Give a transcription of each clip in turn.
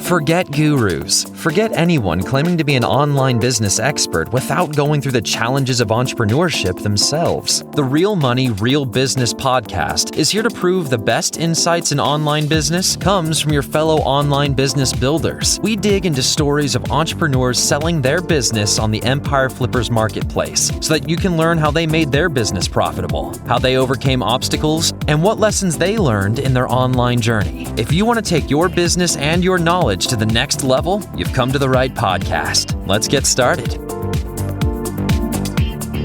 Forget gurus. Forget anyone claiming to be an online business expert without going through the challenges of entrepreneurship themselves. The Real Money, Real Business podcast is here to prove the best insights in online business comes from your fellow online business builders. We dig into stories of entrepreneurs selling their business on the Empire Flippers marketplace so that you can learn how they made their business profitable, how they overcame obstacles, and what lessons they learned in their online journey. If you want to take your business and your knowledge to the next level, you've come to the right podcast. Let's get started.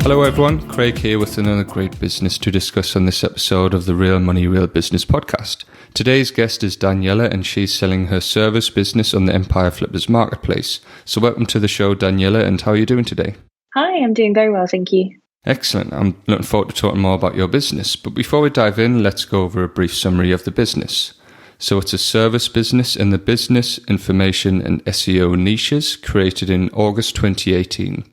Hello everyone, Craig here with another great business to discuss on this episode of the Real Money, Real Business podcast. Today's guest is Danielas, and she's selling her service business on the Empire Flippers marketplace. So welcome to the show, Danielas, and how are you doing today? Hi, I'm doing very well, thank you. Excellent. I'm looking forward to talking more about your business. But before we dive in, let's go over a brief summary of the business. So it's a service business in the business, information and SEO niches created in August 2018.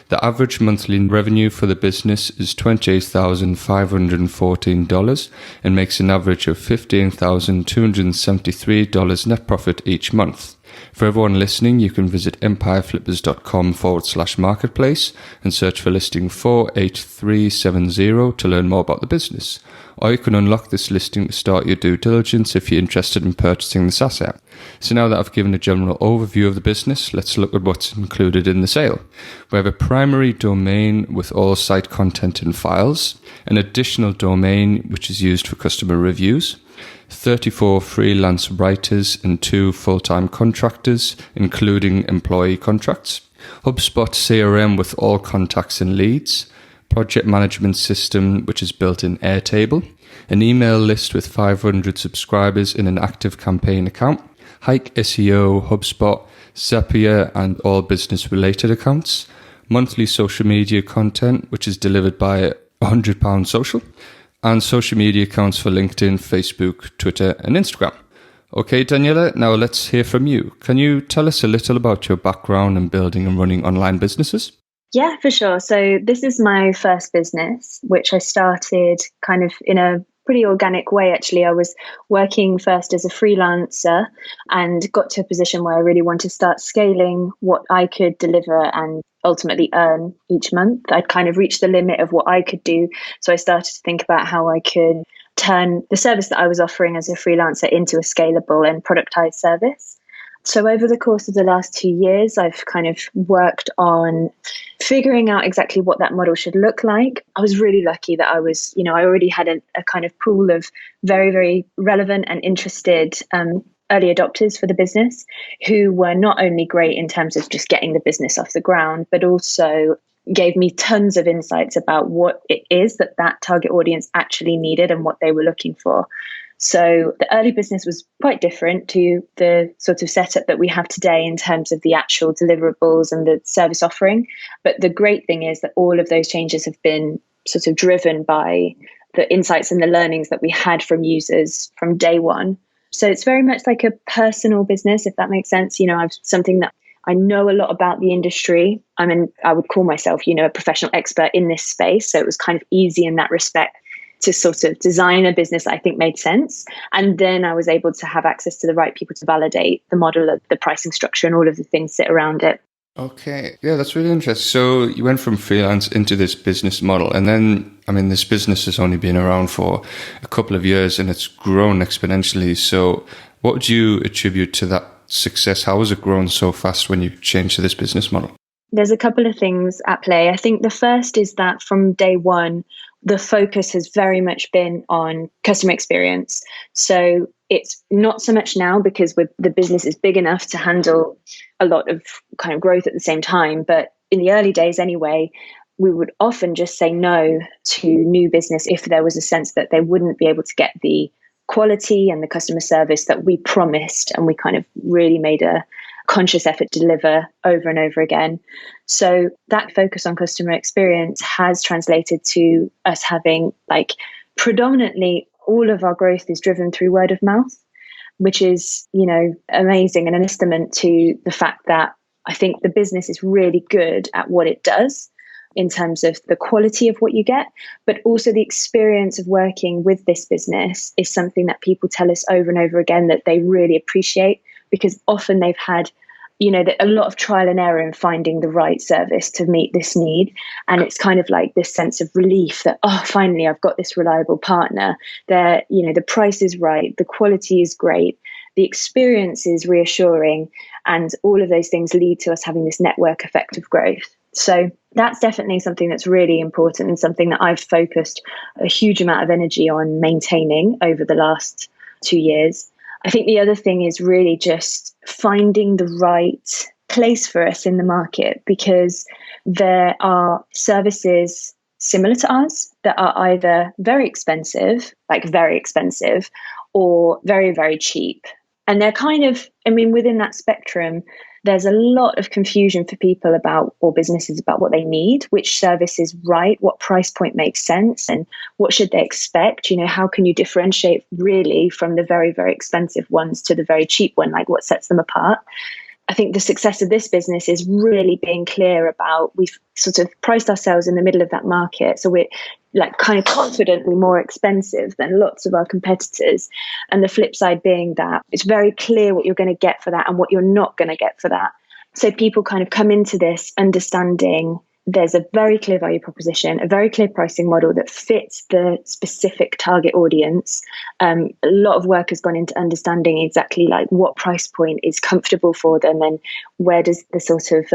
The average monthly revenue for the business is $28,514 and makes an average of $15,273 net profit each month. For everyone listening, you can visit empireflippers.com/marketplace and search for listing 48370 to learn more about the business. Or you can unlock this listing to start your due diligence if you're interested in purchasing this asset. So now that I've given a general overview of the business, let's look at what's included in the sale. We have a primary domain with all site content and files, an additional domain which is used for customer reviews, 34 freelance writers and 2 full-time contractors, including employee contracts, HubSpot CRM with all contacts and leads, project management system which is built in Airtable, an email list with 500 subscribers in an active campaign account, Hike SEO, HubSpot, Zapier and all business-related accounts, monthly social media content which is delivered by £100 Social, and social media accounts for LinkedIn, Facebook, Twitter, and Instagram. Okay, Danielas, now let's hear from you. Can you tell us a little about your background in building and running online businesses? Yeah, for sure. So this is my first business, which I started kind of in a pretty organic way, actually. I was working first as a freelancer and got to a position where I really wanted to start scaling what I could deliver and ultimately earn each month. I'd kind of reached the limit of what I could do. So I started to think about how I could turn the service that I was offering as a freelancer into a scalable and productized service. So over the course of the last 2 years, I've kind of worked on figuring out exactly what that model should look like. I was really lucky that I already had a kind of pool of very, very relevant and interested early adopters for the business who were not only great in terms of just getting the business off the ground, but also gave me tons of insights about what it is that target audience actually needed and what they were looking for. So the early business was quite different to the sort of setup that we have today in terms of the actual deliverables and the service offering. But the great thing is that all of those changes have been sort of driven by the insights and the learnings that we had from users from day one. So it's very much like a personal business, if that makes sense. I've something that I know a lot about the industry. I would call myself, a professional expert in this space. So it was kind of easy in that respect to sort of design a business that I think made sense. And then I was able to have access to the right people to validate the model of the pricing structure and all of the things that around it. Okay. Yeah, that's really interesting. So you went from freelance into this business model. And then, this business has only been around for a couple of years and it's grown exponentially. So what would you attribute to that success? How has it grown so fast when you changed to this business model? There's a couple of things at play. I think the first is that from day one, the focus has very much been on customer experience. So it's not so much now because the business is big enough to handle a lot of kind of growth at the same time. But in the early days anyway, we would often just say no to new business if there was a sense that they wouldn't be able to get the quality and the customer service that we promised. And we kind of really made a conscious effort to deliver over and over again. So that focus on customer experience has translated to us having predominantly all of our growth is driven through word of mouth, which is, amazing and an estimate to the fact that I think the business is really good at what it does in terms of the quality of what you get, but also the experience of working with this business is something that people tell us over and over again that they really appreciate because often they've had a lot of trial and error in finding the right service to meet this need. And it's kind of like this sense of relief that, oh, finally, I've got this reliable partner. The price is right, the quality is great, the experience is reassuring, and all of those things lead to us having this network effect of growth. So that's definitely something that's really important and something that I've focused a huge amount of energy on maintaining over the last 2 years. I think the other thing is really just finding the right place for us in the market, because there are services similar to us that are either very expensive, or very, very cheap. And they're kind of, within that spectrum, there's a lot of confusion for people or businesses about what they need, which service is right, what price point makes sense, and what should they expect? How can you differentiate really from the very, very expensive ones to the very cheap one? Like, what sets them apart? I think the success of this business is really being clear about, we've sort of priced ourselves in the middle of that market. So we're like kind of confidently more expensive than lots of our competitors. And the flip side being that it's very clear what you're going to get for that and what you're not going to get for that. So people kind of come into this understanding there's a very clear value proposition, a very clear pricing model that fits the specific target audience. A lot of work has gone into understanding exactly like what price point is comfortable for them, and where does the sort of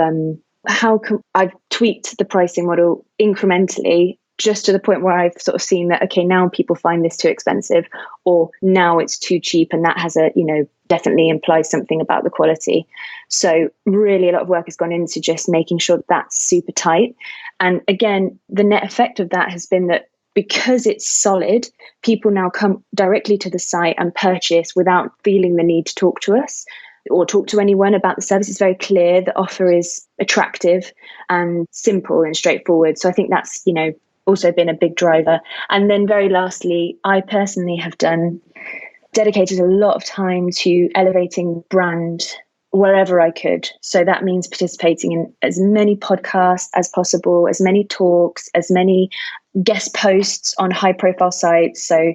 I've tweaked the pricing model incrementally, just to the point where I've sort of seen that, okay, now people find this too expensive, or now it's too cheap, and that has definitely implies something about the quality. So really a lot of work has gone into just making sure that that's super tight. And again, the net effect of that has been that because it's solid, people now come directly to the site and purchase without feeling the need to talk to us or talk to anyone about the service. It's very clear, the offer is attractive and simple and straightforward. So I think that's, also been a big driver. And then very lastly, I personally have dedicated a lot of time to elevating brand wherever I could. So that means participating in as many podcasts as possible, as many talks, as many guest posts on high profile sites. So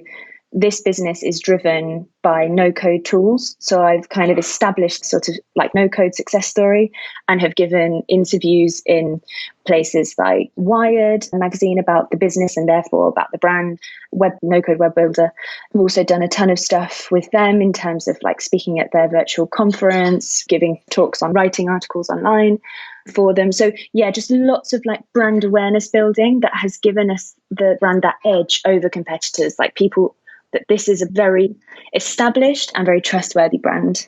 this business is driven by no-code tools. So I've kind of established sort of like no-code success story and have given interviews in places like Wired, a magazine about the business and therefore about the brand, no-code web builder. I've also done a ton of stuff with them in terms of like speaking at their virtual conference, giving talks on writing articles online for them. So yeah, just lots of like brand awareness building that has given us the brand that edge over competitors, like people that this is a very established and very trustworthy brand.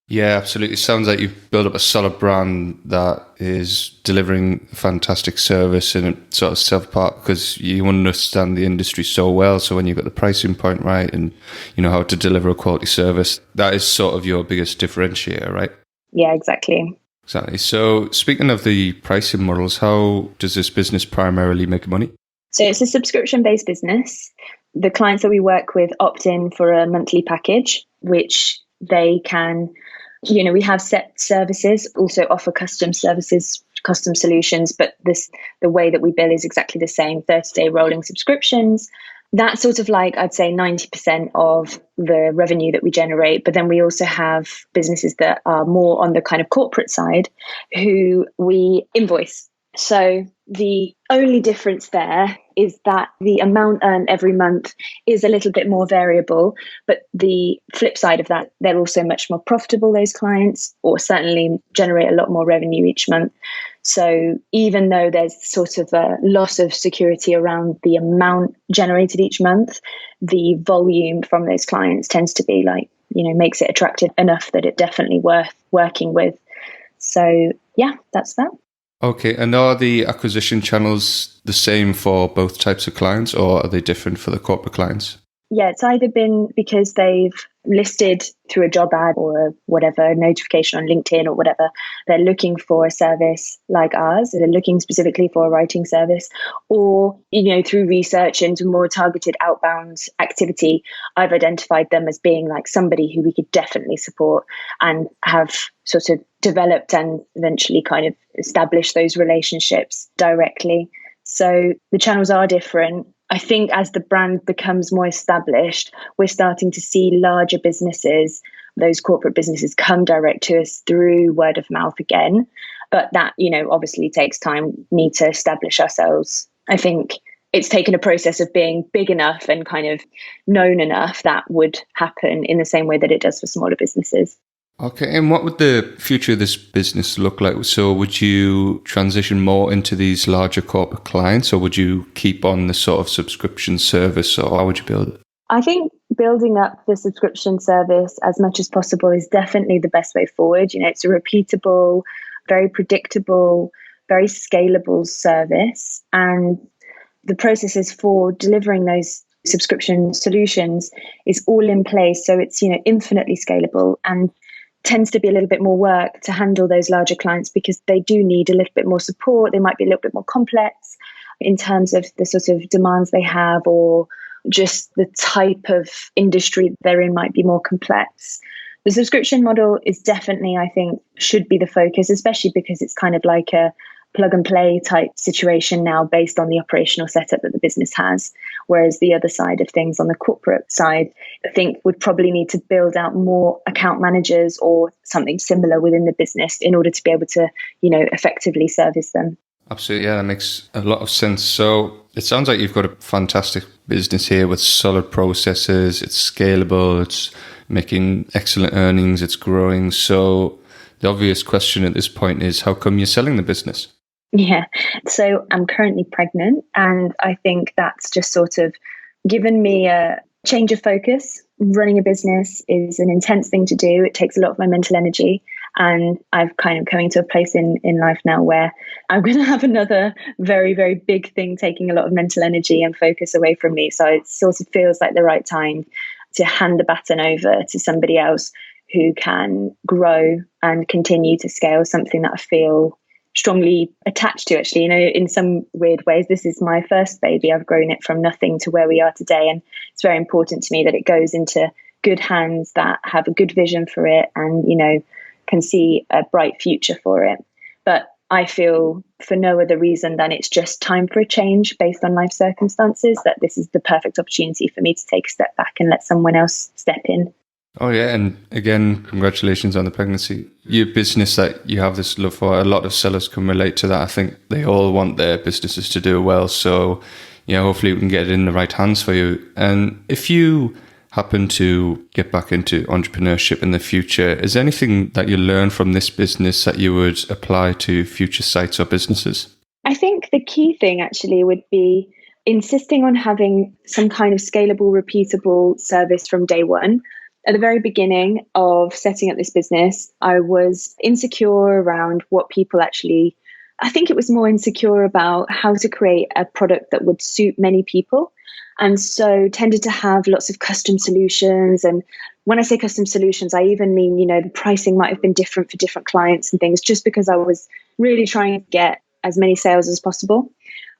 Yeah, absolutely. It sounds like you've built up a solid brand that is delivering a fantastic service, and it sort of set apart because you understand the industry so well. So when you've got the pricing point right and you know how to deliver a quality service, that is sort of your biggest differentiator, right? Yeah, exactly. Exactly. So speaking of the pricing models, how does this business primarily make money? So it's a subscription-based business. The clients that we work with opt in for a monthly package, which they can, we have set services, also offer custom services, custom solutions, but the way that we bill is exactly the same, 30-day rolling subscriptions. That's sort of like, I'd say 90% of the revenue that we generate. But then we also have businesses that are more on the kind of corporate side who we invoice. So the only difference there is that the amount earned every month is a little bit more variable. But the flip side of that, they're also much more profitable, those clients, or certainly generate a lot more revenue each month. So even though there's sort of a loss of security around the amount generated each month, the volume from those clients tends to be like, makes it attractive enough that it's definitely worth working with. So yeah, that's that. Okay, and are the acquisition channels the same for both types of clients, or are they different for the corporate clients? Yeah, it's either been because they've listed through a job ad or whatever, notification on LinkedIn or whatever, they're looking for a service like ours, they're looking specifically for a writing service, or, through research into more targeted outbound activity, I've identified them as being like somebody who we could definitely support and have sort of developed and eventually kind of established those relationships directly. So the channels are different. I think as the brand becomes more established, we're starting to see larger businesses those corporate businesses come direct to us through word of mouth again. But that, obviously takes time. Need to establish ourselves. I think it's taken a process of being big enough and kind of known enough that would happen in the same way that it does for smaller businesses. Okay, and what would the future of this business look like? So would you transition more into these larger corporate clients, or would you keep on the sort of subscription service, or how would you build it? I think building up the subscription service as much as possible is definitely the best way forward. It's a repeatable, very predictable, very scalable service. And the processes for delivering those subscription solutions is all in place. So it's, infinitely scalable, and tends to be a little bit more work to handle those larger clients because they do need a little bit more support. They might be a little bit more complex in terms of the sort of demands they have, or just the type of industry they're in might be more complex. The subscription model is definitely, I think, should be the focus, especially because it's kind of like a plug and play type situation now based on the operational setup that the business has. Whereas the other side of things on the corporate side, I think would probably need to build out more account managers or something similar within the business in order to be able to, effectively service them. Absolutely, yeah, that makes a lot of sense. So it sounds like you've got a fantastic business here with solid processes. It's scalable. It's making excellent earnings. It's growing. So the obvious question at this point is, how come you're selling the business? Yeah. So I'm currently pregnant, and I think that's just sort of given me a change of focus. Running a business is an intense thing to do. It takes a lot of my mental energy. And I've kind of coming to a place in life now where I'm going to have another very, very big thing taking a lot of mental energy and focus away from me. So it sort of feels like the right time to hand the baton over to somebody else who can grow and continue to scale something that I feel strongly attached to, actually. In some weird ways, this is my first baby. I've grown it from nothing to where we are today. And it's very important to me that it goes into good hands that have a good vision for it and, can see a bright future for it. But I feel for no other reason than it's just time for a change based on life circumstances, that this is the perfect opportunity for me to take a step back and let someone else step in. Oh, yeah. And again, congratulations on the pregnancy. Your business that you have this love for, a lot of sellers can relate to that. I think they all want their businesses to do well. So, hopefully we can get it in the right hands for you. And if you happen to get back into entrepreneurship in the future, is there anything that you learn from this business that you would apply to future sites or businesses? I think the key thing actually would be insisting on having some kind of scalable, repeatable service from day one. At the very beginning of setting up this business, I was insecure around what people actually, I think it was more insecure about how to create a product that would suit many people. And so tended to have lots of custom solutions. And when I say custom solutions, I even mean, the pricing might have been different for different clients and things, just because I was really trying to get as many sales as possible.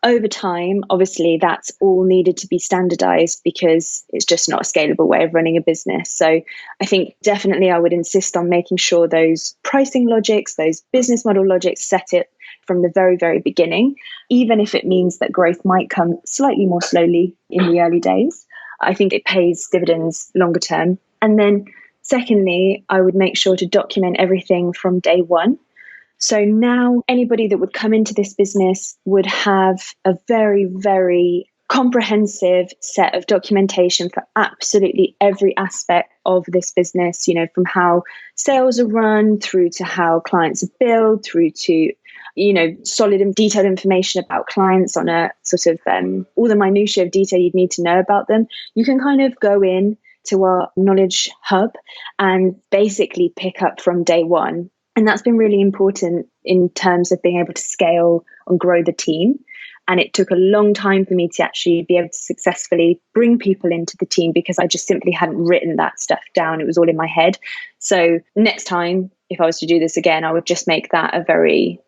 Over time, obviously, that's all needed to be standardized because it's just not a scalable way of running a business. So I think definitely I would insist on making sure those pricing logics, those business model logics set it from the very, very beginning, even if it means that growth might come slightly more slowly in the early days. I think it pays dividends longer term. And then secondly, I would make sure to document everything from day one. So now anybody that would come into this business would have a very, very comprehensive set of documentation for absolutely every aspect of this business, from how sales are run through to how clients are billed, through to, solid and detailed information about clients on a sort of all the minutiae of detail you'd need to know about them. You can kind of go in to our knowledge hub and basically pick up from day one. And that's been really important in terms of being able to scale and grow the team. And it took a long time for me to actually be able to successfully bring people into the team because I just simply hadn't written that stuff down. It was all in my head. So next time, if I was to do this again, I would just make that a very,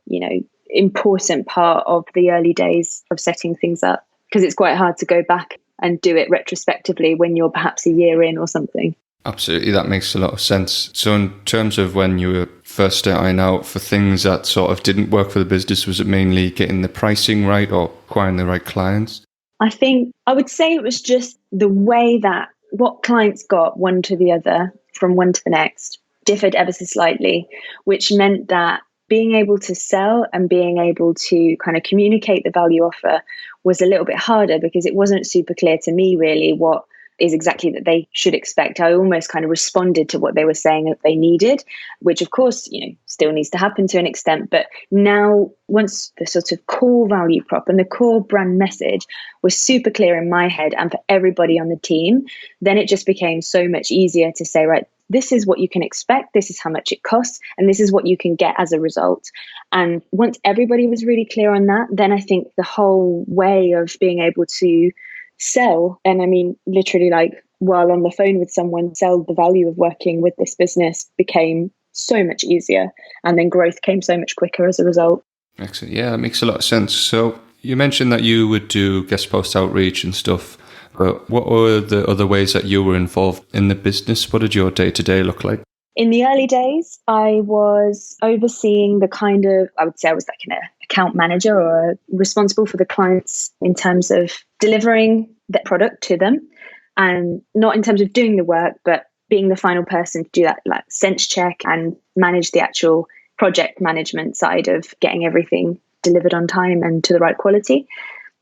important part of the early days of setting things up, because it's quite hard to go back and do it retrospectively when you're perhaps a year in or something. Absolutely, that makes a lot of sense. So in terms of when you were first starting out, for things that sort of didn't work for the business, was it mainly getting the pricing right or acquiring the right clients? I think I would say it was just the way that what clients got one to the other. from one to the next differed ever so slightly, which meant that being able to sell and being able to kind of communicate the value offer was a little bit harder because it wasn't super clear to me really what is exactly that they should expect. I almost kind of responded to what they were saying that they needed, which of course, still needs to happen to an extent. But now, once the sort of core value prop and the core brand message was super clear in my head and for everybody on the team, then it just became so much easier to say, right, this is what you can expect, this is how much it costs, and this is what you can get as a result. And once everybody was really clear on that, then I think the whole way of being able to sell, and I mean literally like while on the phone with someone, sell the value of working with this business became so much easier, and then growth came so much quicker as a result. Excellent. Yeah, that makes a lot of sense. So you mentioned that you would do guest post outreach and stuff, but what were the other ways that you were involved in the business? What did your day-to-day look like? In the early days, I was overseeing I would say I was like an account manager or responsible for the clients in terms of delivering the product to them, and not in terms of doing the work, but being the final person to do that, like sense check and manage the actual project management side of getting everything delivered on time and to the right quality.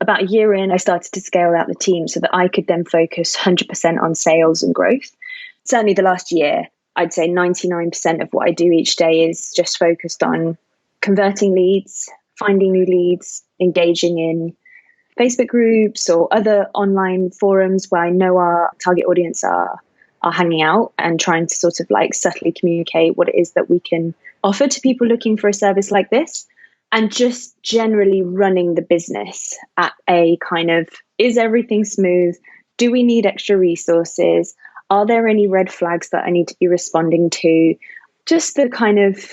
About a year in, I started to scale out the team so that I could then focus 100% on sales and growth. Certainly the last year, I'd say 99% of what I do each day is just focused on converting leads, finding new leads, engaging in Facebook groups or other online forums where I know our target audience are hanging out, and trying to sort of like subtly communicate what it is that we can offer to people looking for a service like this, and just generally running the business at a kind of, is everything smooth? Do we need extra resources? Are there any red flags that I need to be responding to? Just the kind of,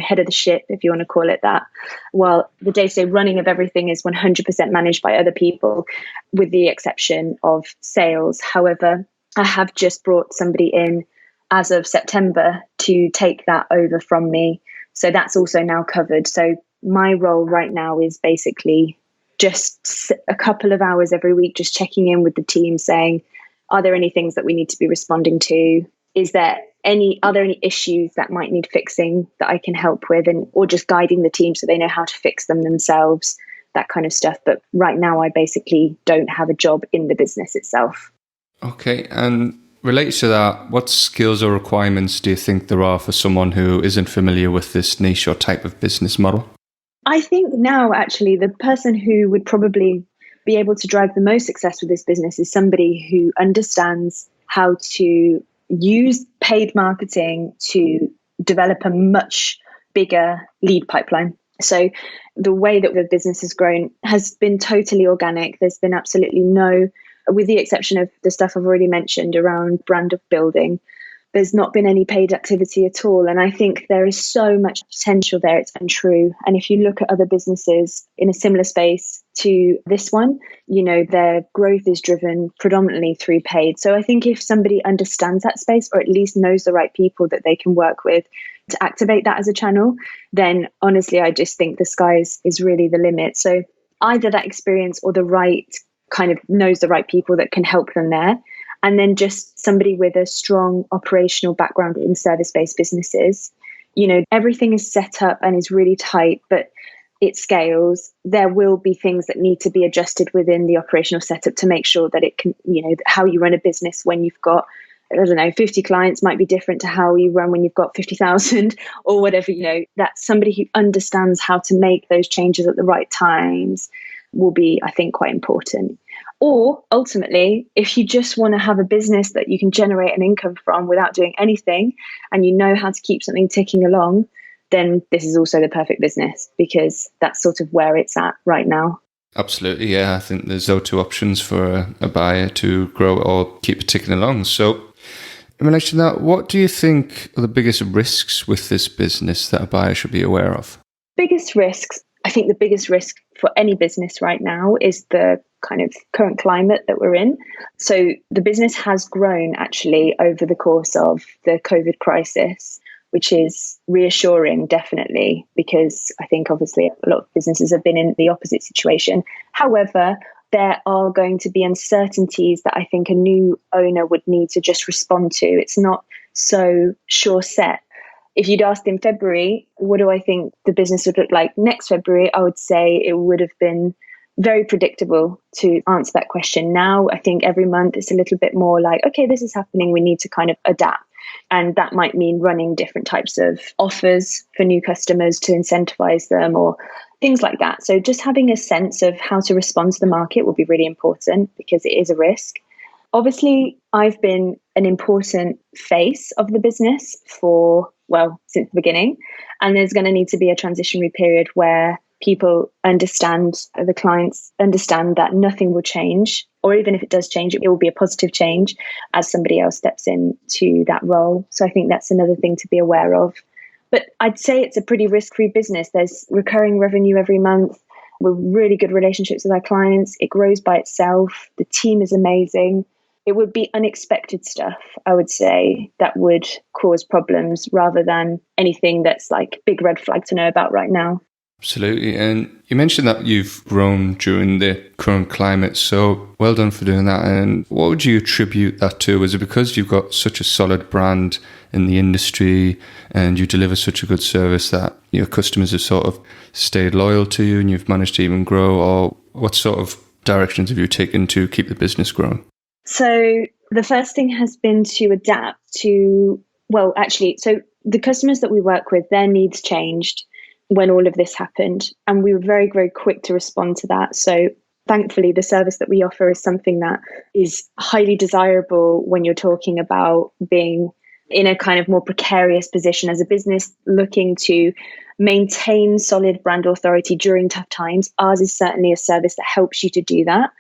head of the ship, if you want to call it that. While the day-to-day running of everything is 100% managed by other people, with the exception of sales. However, I have just brought somebody in as of September to take that over from me. So that's also now covered. So my role right now is basically just a couple of hours every week, just checking in with the team saying, are there any things that we need to be responding to? Are there any issues that might need fixing that I can help with, or just guiding the team so they know how to fix them themselves, that kind of stuff. But right now I basically don't have a job in the business itself. Okay, and related to that, what skills or requirements do you think there are for someone who isn't familiar with this niche or type of business model? I think now actually the person who would probably be able to drive the most success with this business is somebody who understands how to use paid marketing to develop a much bigger lead pipeline. So the way that the business has grown has been totally organic. There's been absolutely no, with the exception of the stuff I've already mentioned around brand building, there's not been any paid activity at all. And I think there is so much potential there, it's untrue. And if you look at other businesses in a similar space to this one, their growth is driven predominantly through paid. So I think if somebody understands that space, or at least knows the right people that they can work with to activate that as a channel, then honestly, I just think the sky is really the limit. So either that experience or the right kind of knows the right people that can help them there. And then just somebody with a strong operational background in service-based businesses. Everything is set up and is really tight, but it scales. There will be things that need to be adjusted within the operational setup to make sure that it can, how you run a business when you've got, 50 clients might be different to how you run when you've got 50,000 or whatever. That's somebody who understands how to make those changes at the right times will be, I think, quite important. Or ultimately, if you just want to have a business that you can generate an income from without doing anything, and you know how to keep something ticking along, then this is also the perfect business, because that's sort of where it's at right now. Absolutely, yeah. I think there's those two options for a buyer to grow or keep it ticking along. So in relation to that, what do you think are the biggest risks with this business that a buyer should be aware of? Biggest risks, I think the biggest risk for any business right now is the kind of current climate that we're in. So the business has grown actually over the course of the COVID crisis, which is reassuring, definitely, because I think obviously a lot of businesses have been in the opposite situation. However, there are going to be uncertainties that I think a new owner would need to just respond to. It's not so sure set. If you'd asked in February, what do I think the business would look like next February, I would say it would have been very predictable to answer that question. Now, I think every month it's a little bit more like, okay, this is happening. We need to kind of adapt. And that might mean running different types of offers for new customers to incentivize them or things like that. So just having a sense of how to respond to the market will be really important because it is a risk. Obviously, I've been an important face of the business since the beginning. And there's going to need to be a transitionary period where people the clients understand that nothing will change, or even if it does change, it will be a positive change as somebody else steps into that role. So I think that's another thing to be aware of. But I'd say it's a pretty risk-free business. There's recurring revenue every month. We're really good relationships with our clients. It grows by itself. The team is amazing. It would be unexpected stuff, I would say, that would cause problems rather than anything that's like big red flag to know about right now. Absolutely. And you mentioned that you've grown during the current climate. So well done for doing that. And what would you attribute that to? Is it because you've got such a solid brand in the industry and you deliver such a good service that your customers have sort of stayed loyal to you and you've managed to even grow? Or what sort of directions have you taken to keep the business growing? So the first thing has been to adapt to, so the customers that we work with, their needs changed when all of this happened. And we were very, very quick to respond to that. So thankfully, the service that we offer is something that is highly desirable when you're talking about being in a kind of more precarious position as a business looking to maintain solid brand authority during tough times. Ours is certainly a service that helps you to do that.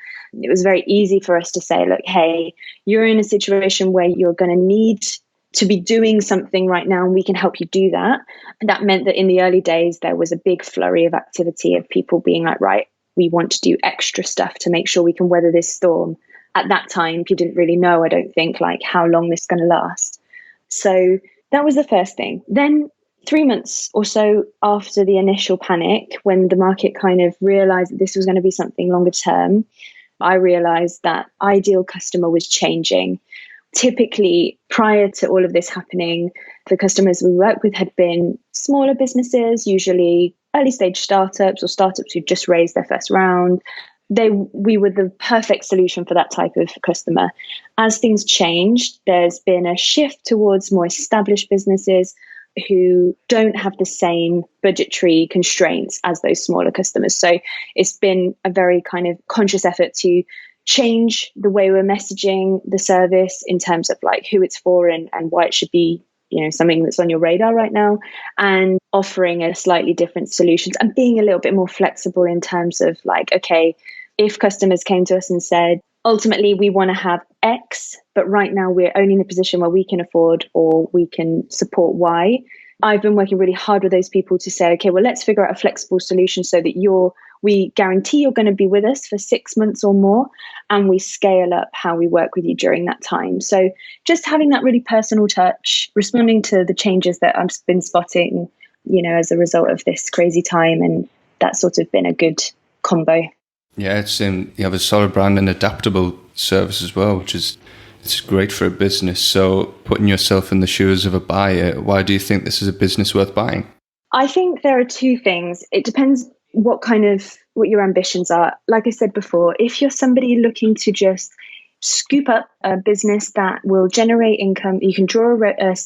It was very easy for us to say, look, hey, you're in a situation where you're going to need to be doing something right now, and we can help you do that. And that meant that in the early days, there was a big flurry of activity of people being like, right, we want to do extra stuff to make sure we can weather this storm. At that time, people didn't really know, I don't think, like how long this is going to last. So that was the first thing. Then 3 months or so after the initial panic, when the market kind of realized that this was going to be something longer term, I realized that ideal customer was changing. Typically, prior to all of this happening, the customers we work with had been smaller businesses, usually early stage startups or startups who just raised their first round. We were the perfect solution for that type of customer. As things changed, there's been a shift towards more established businesses who don't have the same budgetary constraints as those smaller customers. So it's been a very kind of conscious effort to change the way we're messaging the service in terms of like who it's for and why it should be, something that's on your radar right now, and offering a slightly different solutions and being a little bit more flexible in terms of like, okay, if customers came to us and said, ultimately, we want to have X, but right now we're only in a position where we can afford or we can support Y. I've been working really hard with those people to say, okay, well, let's figure out a flexible solution so that we guarantee you're going to be with us for 6 months or more, and we scale up how we work with you during that time. So just having that really personal touch, responding to the changes that I've been spotting, as a result of this crazy time, and that's sort of been a good combo. Yeah, you have a solid brand and adaptable service as well, which is it's great for a business. So putting yourself in the shoes of a buyer, why do you think this is a business worth buying? I think there are two things. It depends what your ambitions are. Like I said before, if you're somebody looking to just scoop up a business that will generate income, you can draw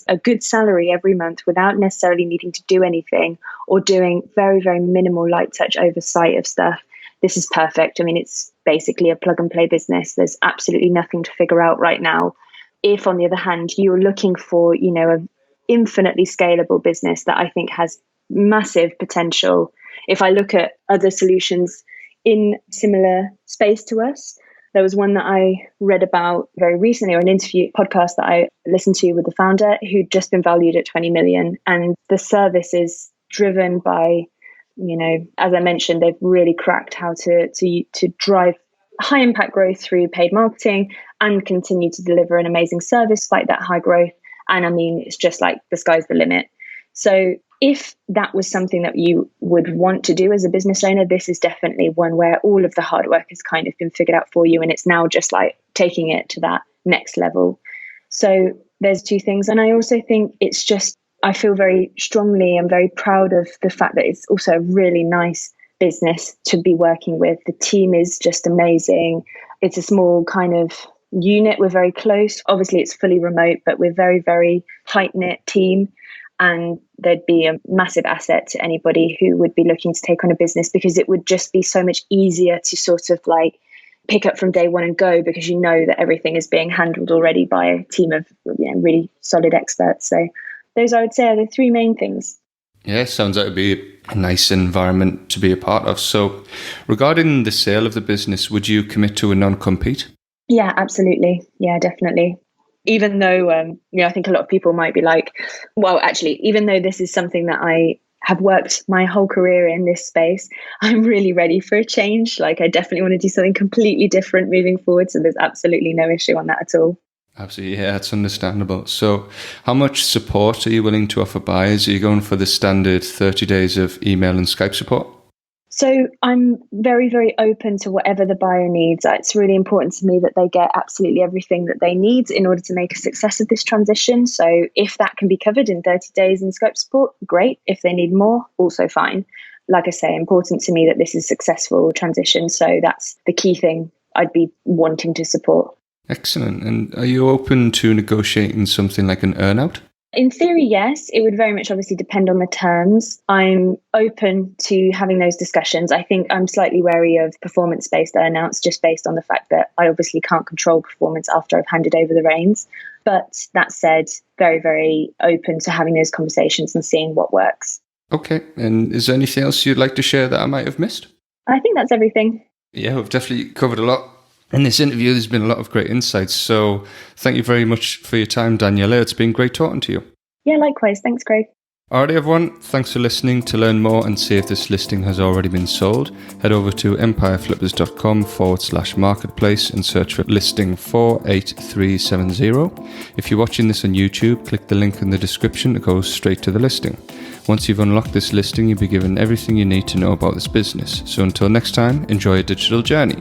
a good salary every month without necessarily needing to do anything or doing very, very minimal light touch oversight of stuff. This is perfect. I mean, it's basically a plug and play business. There's absolutely nothing to figure out right now. If, on the other hand, you're looking for, an infinitely scalable business that I think has massive potential. If I look at other solutions in similar space to us, there was one that I read about very recently, or an interview podcast that I listened to with the founder who'd just been valued at 20 million. And the service is driven by, as I mentioned, they've really cracked how to drive high impact growth through paid marketing and continue to deliver an amazing service despite that high growth. And I mean, it's just like the sky's the limit. So if that was something that you would want to do as a business owner, this is definitely one where all of the hard work has kind of been figured out for you. And it's now just like taking it to that next level. So there's two things. And I also think it's just, I feel very strongly and very proud of the fact that it's also a really nice business to be working with. The team is just amazing. It's a small kind of unit. We're very close. Obviously, it's fully remote, but we're very, very tight-knit team. And there'd be a massive asset to anybody who would be looking to take on a business, because it would just be so much easier to sort of like pick up from day one and go, because you know that everything is being handled already by a team of really solid experts. So those, I would say, are the three main things. Yeah, sounds like it'd be a nice environment to be a part of. So regarding the sale of the business, would you commit to a non-compete? Yeah, absolutely. Yeah, definitely. Even though, I think a lot of people might be like, well, actually, even though this is something that I have worked my whole career in this space, I'm really ready for a change. Like, I definitely want to do something completely different moving forward. So there's absolutely no issue on that at all. Absolutely, yeah, that's understandable. So how much support are you willing to offer buyers? Are you going for the standard 30 days of email and Skype support? So I'm very, very open to whatever the buyer needs. It's really important to me that they get absolutely everything that they need in order to make a success of this transition. So if that can be covered in 30 days in Skype support, great. If they need more, also fine. Like I say, important to me that this is a successful transition. So that's the key thing I'd be wanting to support. Excellent. And are you open to negotiating something like an earnout? In theory, yes. It would very much obviously depend on the terms. I'm open to having those discussions. I think I'm slightly wary of performance-based earnouts, just based on the fact that I obviously can't control performance after I've handed over the reins. But that said, very, very open to having those conversations and seeing what works. Okay. And is there anything else you'd like to share that I might have missed? I think that's everything. Yeah, we've definitely covered a lot. In this interview, there's been a lot of great insights. So thank you very much for your time, Danielas. It's been great talking to you. Yeah, likewise. Thanks, Craig. Alright, everyone. Thanks for listening. To learn more and see if this listing has already been sold, head over to empireflippers.com/marketplace and search for listing 48370. If you're watching this on YouTube, click the link in the description that goes straight to the listing. Once you've unlocked this listing, you'll be given everything you need to know about this business. So until next time, enjoy your digital journey.